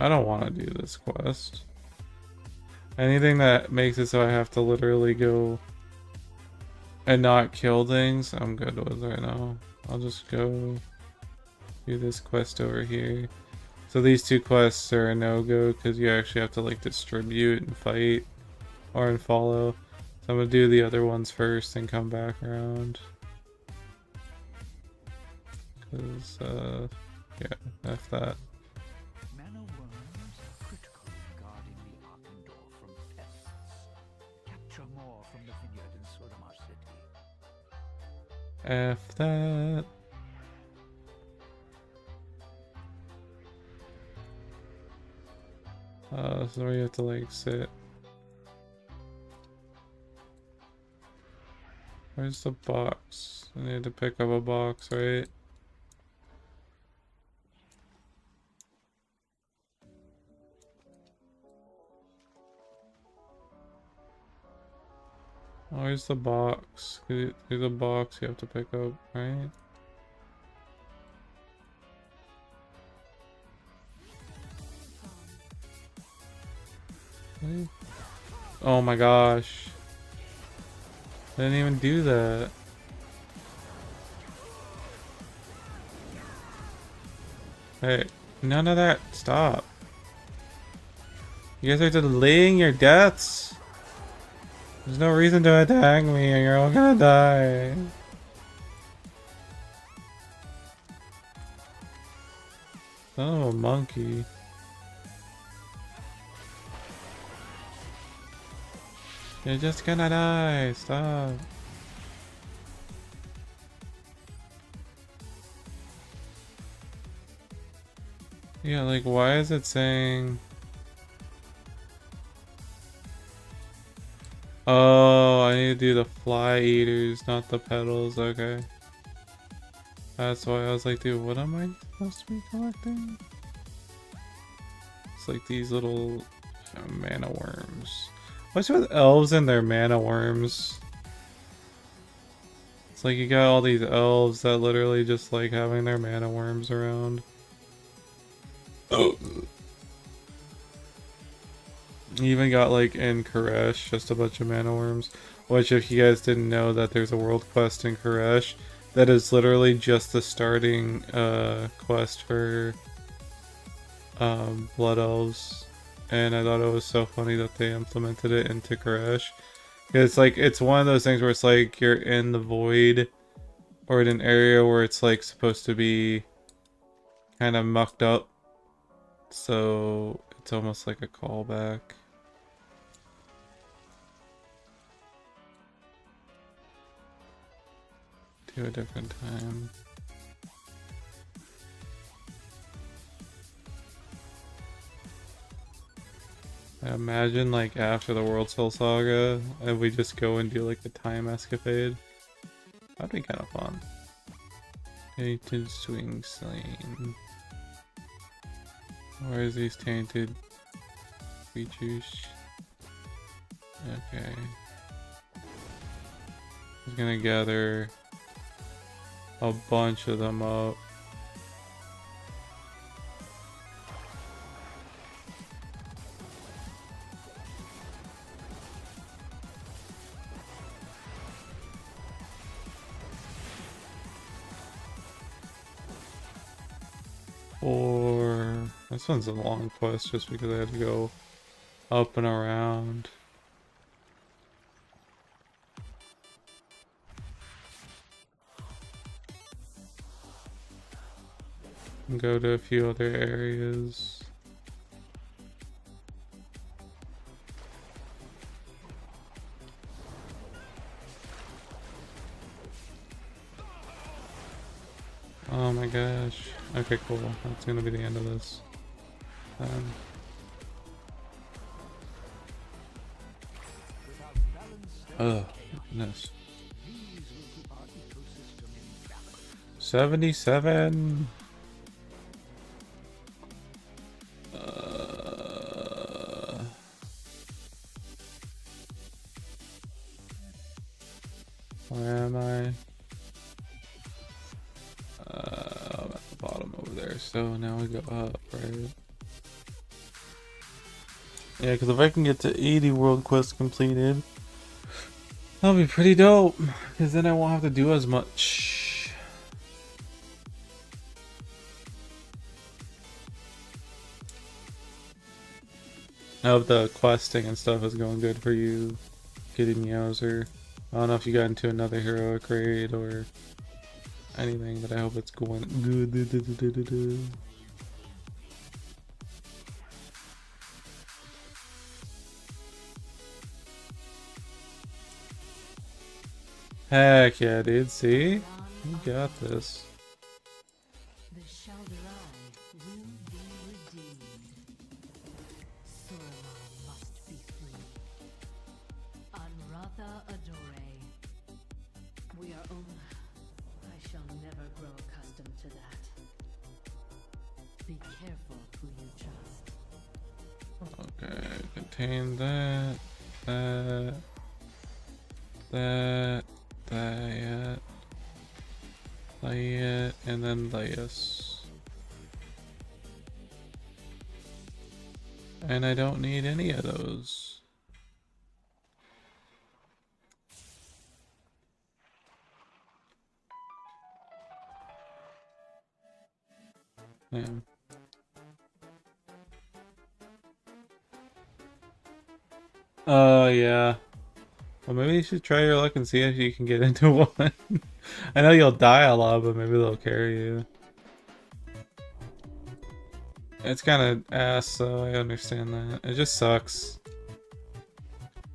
don't want to do this quest. Anything that makes it so I have to literally go and not kill things, I'm good with right now. I'll just go do this quest over here. So these two quests are a no-go because you actually have to like distribute and fight or and follow. So I'm gonna do the other ones first and come back around. Cause yeah, F that. Manor worms are critical in guarding the Arken door from pests. Capture more from the vineyard in Sodoma City. F that. This is where you have to like sit. Where's the box? I need to pick up a box, right? Where's the box? There's a box you have to pick up, right? Wait. Oh my gosh. I didn't even do that. Hey, none of that. Stop. You guys are delaying your deaths. There's no reason to attack me or you're all gonna die. Oh, a monkey. You're just gonna die. Stop. Yeah, like why is it saying... Oh, I need to do the fly eaters, not the petals, okay. That's why I was like, dude, what am I supposed to be collecting? It's like these little mana worms. What's with elves and their mana worms? It's like you got all these elves that literally just like having their mana worms around. Oh. You even got like in Koresh, just a bunch of mana worms. Which if you guys didn't know that there's a world quest in Koresh, that is literally just the starting quest for Blood Elves. And I thought it was so funny that they implemented it into Koresh. It's like, it's one of those things where it's like you're in the void or in an area where it's like supposed to be kind of mucked up. So it's almost like a callback. To a different time. I imagine like after the World Soul Saga, and we just go and do like a time escapade. That'd be kind of fun. Tainted Swing Slain. Where is these tainted creatures? Okay. I'm gonna gather a bunch of them up. Or this one's a long quest just because I had to go up and around. And go to a few other areas. Oh my gosh. Okay, cool. That's gonna be the end of this. Oh, goodness. 77. Where am I? I'm at the bottom over there. So now we go up, right? Yeah, because if I can get to 80 world quests completed, that'll be pretty dope. Because then I won't have to do as much. I hope the questing and stuff is going good for you, Kitty Meowser. I don't know if you got into another heroic raid or anything, but I hope it's going good. Heck yeah, dude. See? You got this. The Shalderai will be redeemed. Sorrow must be free. Anratha Adore. We are I shall never grow accustomed to that. Be careful who you trust. Okay, contain that, and then Laius. And I don't need any of those. Damn. Yeah. Well, maybe you should try your luck and see if you can get into one. I know you'll die a lot, but maybe they'll carry you. It's kind of ass, so I understand that. It just sucks.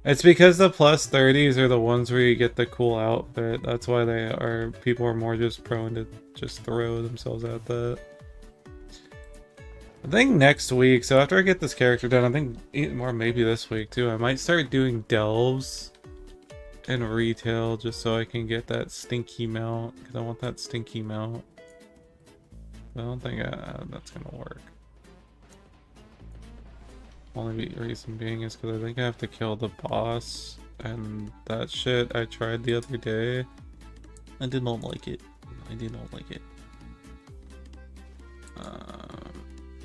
It's because the plus 30s are the ones where you get the cool outfit. That's why people are more just prone to just throw themselves at that. I think next week, so after I get this character done, I think, or maybe this week too, I might start doing delves in retail just so I can get that stinky mount, because I want that stinky mount. I don't think that's gonna work. Only reason being is because I think I have to kill the boss, and that shit I tried the other day. I did not like it. I did not like it.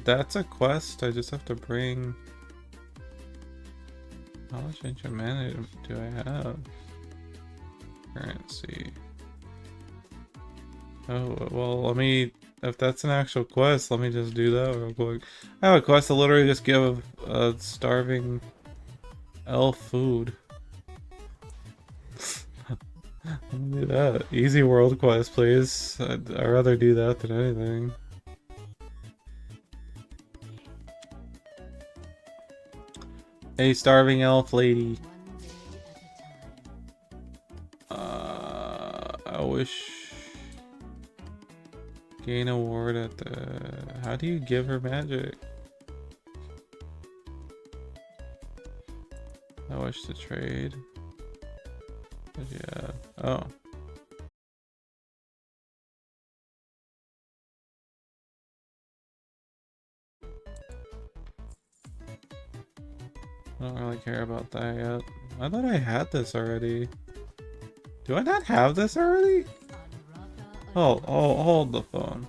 That's a quest. I just have to bring. How much ancient mana do I have? Currency. Oh, well, let me. If that's an actual quest, let me just do that real quick. I have a quest to literally just give a starving elf food. Let me do that. Easy world quest, please. I'd rather do that than anything. Hey, starving elf lady. I wish. Gain award at the. How do you give her magic? I wish to trade. Yeah. Oh. I don't really care about that yet. I thought I had this already. Do I not have this already? Oh, hold the phone.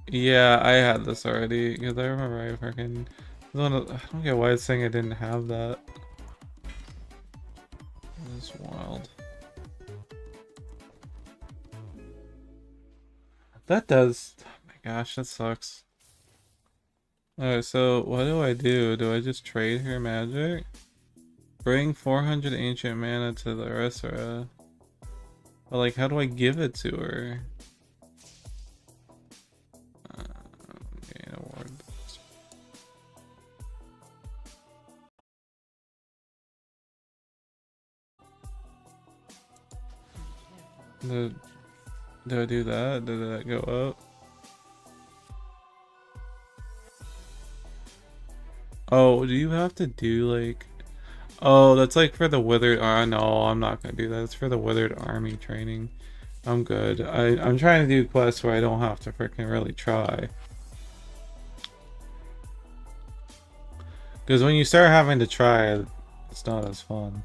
Yeah, I had this already because I remember I freaking. I don't get why it's saying I didn't have that. This is wild. That does. Oh my gosh, that sucks. Alright, so what do I do? Do I just trade her magic? Bring 400 ancient mana to the Resra. But like, how do I give it to her? Gain award. Do I do that? Did that go up? Oh, do you have to do like... Oh, that's like for the withered... no, I'm not gonna do that. It's for the withered army training. I'm good. I'm trying to do quests where I don't have to freaking really try. Because when you start having to try, it's not as fun.